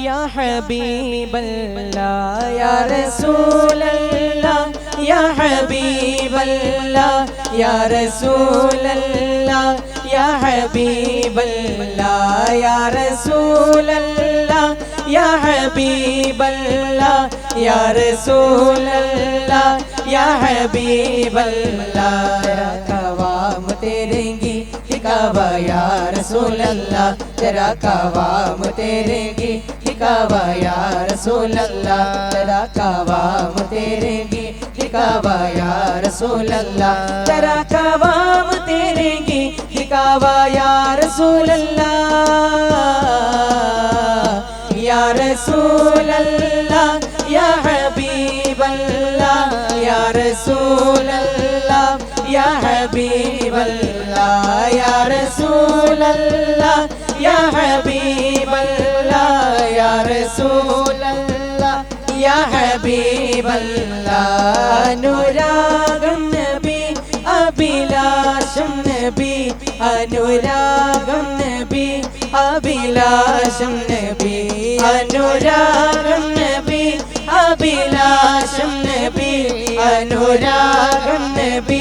या हबीब अल्लाह या रसूल अल्लाह या हबीब अल्लाह या रसूल अल्लाह या हबीब अल्लाह या रसूल अल्लाह या हबीब अल्लाह या रसूल अल्लाह या हबीब अल्लाह तेरा कवाम तेरेंगी दिखावा या रसूल अल्लाह तेरा कवाम तेरेंगी दिखावा या रसूल अल्लाह तेरा कवाम तेरेंगी दिखावा या रसूल अल्लाह तेरा कवाम तेरेंगी दिखावा या रसूल अल्लाह या रसूल अल्लाह या हबीब अल्लाह या रसूल अल्लाह या हबीब अल्लाह या रसूल अल्लाह या हबीब अल्लाह या रसूल अल्लाह या हबीब अल्लाह अनुरागम नबी अभिलाषम नबी अनुरागम नबी अभिलाषम नबी अनुरागम नबी अभिलाषम नबी അനുരാഗം നബി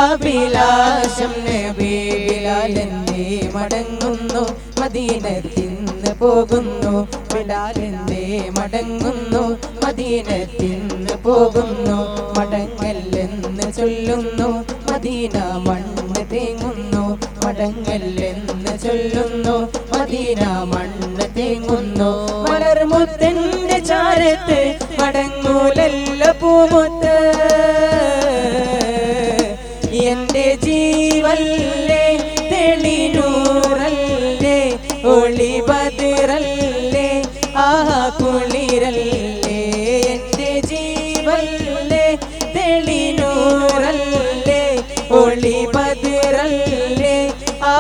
അഭിലാഷം നബി ബിലാലെന്തേ മടങ്ങുന്നു മദീനത്തിന്ന് പോകുന്നു ബിലാലെന്തേ മടങ്ങുന്നു മദീനത്തിന്ന് പോകുന്നു മടങ്ങല്ലെന്ന് ചൊല്ലുന്നു മദീന മണ്ണ് തേങ്ങുന്നു മടങ്ങല്ലെന്ന് ചൊല്ലുന്നു മദീന മണ്ണ് തേങ്ങുന്നു മലർമുത്തിന്റെ ചാരത്ത് മടങ്ങൂലല്ല പൂമുത്ത് എന്റെ ജീവല്ലേ തെളിനൂറല്ലേ ഒളി ബദറല്ലേ ആ കുളിരല്ലേ എന്റെ ജീവല്ലേ തെളിനൂറല്ലേ ഒളി ബദറല്ലേ ആ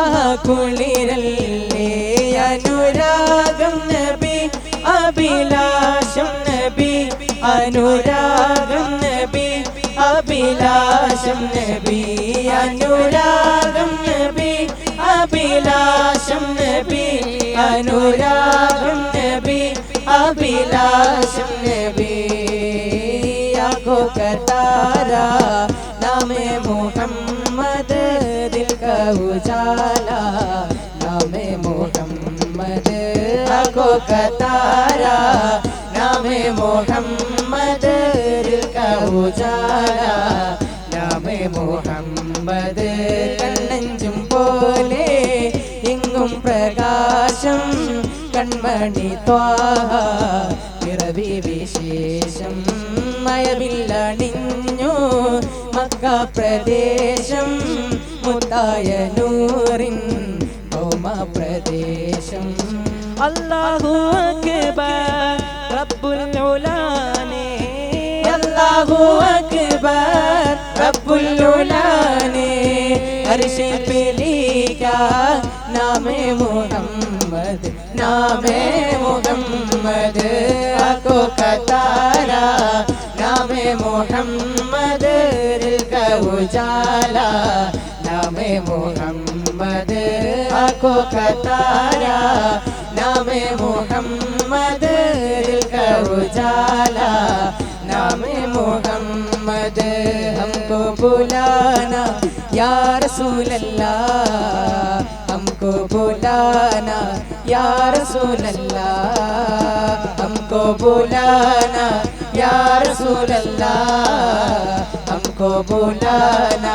കുളിരല്ലേ അനുരാഗം നബി അഭിലാഷം നബി അനുരാഗം നബി അഭിലാഷം നബി അനുരാഗം നബി അഭിലാഷം നബി അനുരാഗം നബി അഭിലാഷം നബി आँखों का तारा नामे मोहम्मद दिल का उजाला नामे मोहम्मद आँखों का तारा नामे मोहम्मद दिल का उजाला नामे मोहम्मद കണ്ണഞ്ചും പോലെ എങ്ങും പ്രകാശം കൺമണി ത്വാഹ പിറവി വിശേഷം മയവില്ലണിഞ്ഞു മക്ക പ്രദേശം മുത്തായ നൂറിൻ ഭൗമ പ്രദേശം അല്ലാഹു അക്ബർ റബ്ബുൽ ഉലാനെ അല്ലാഹു അക്ബർ റബ്ബുൽ ഉലാനെ അർശ് पे लिखा नामे मोहम्मद नामे मोहम्मद आँखों का तारा नामे मोहम्मद दिल का उजाला नामे मोहम्मद आँखों का तारा नामे मोहम्मद दिल का उजाला नामे मोहम्मद हमको बुलाना या रसूल अल्लाह हमको बुलाना या रसूल अल्लाह हमको बुलाना या रसूल अल्लाह हमको बुलाना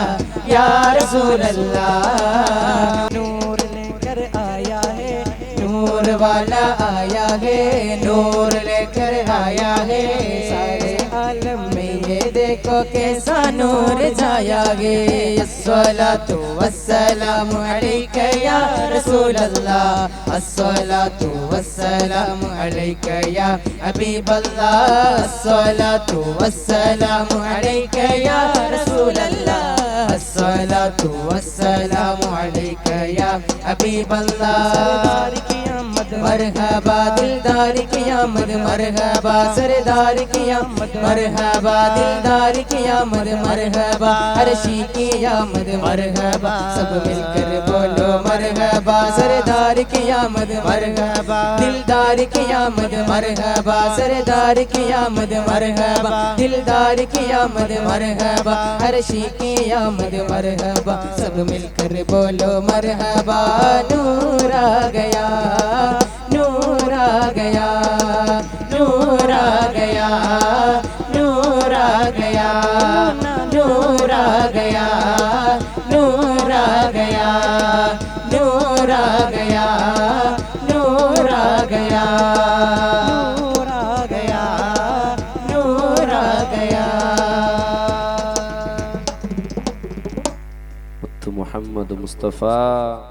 या रसूल अल्लाह नूर लेकर आया है नूर वाला आया है नूर लेकर आया है सारे आलम में ये देखो कैसा नूर छाया है अस्सलातु वस्सलामु अलैका या रसूल अल्लाह अस्सलातु वस्सलामु अलैका या हबीब अल्लाह अस्सलातु वस्सलामु अलैका या रसूल अल्लाह अस्सलातु वस्सलामु अलैका या हबीब अल्लाह सरदार की आमद मरहबा दिलदार की आमद मरहबा सरदार की आमद मरहबा दिलदार की आमद मरहबा अर्शी की आमद मरहबा सब मिलकर बोलो मरहबा सरदार की आमद मरहबा दिलदार की आमद मरहबा सरदार की आमद मरहबा दिलदार की आमद मरहबा अर्शी की आमद मरहबा सब मिलकर बोलो मरहबा नूर आ गया नूर आ गया नूर आ गया नूर आ गया नूर आ गया नूर आ गया नूर आ गया नूर आ गया नूर आ गया नूर आ गया मुहम्मद मुस्तफ़ा।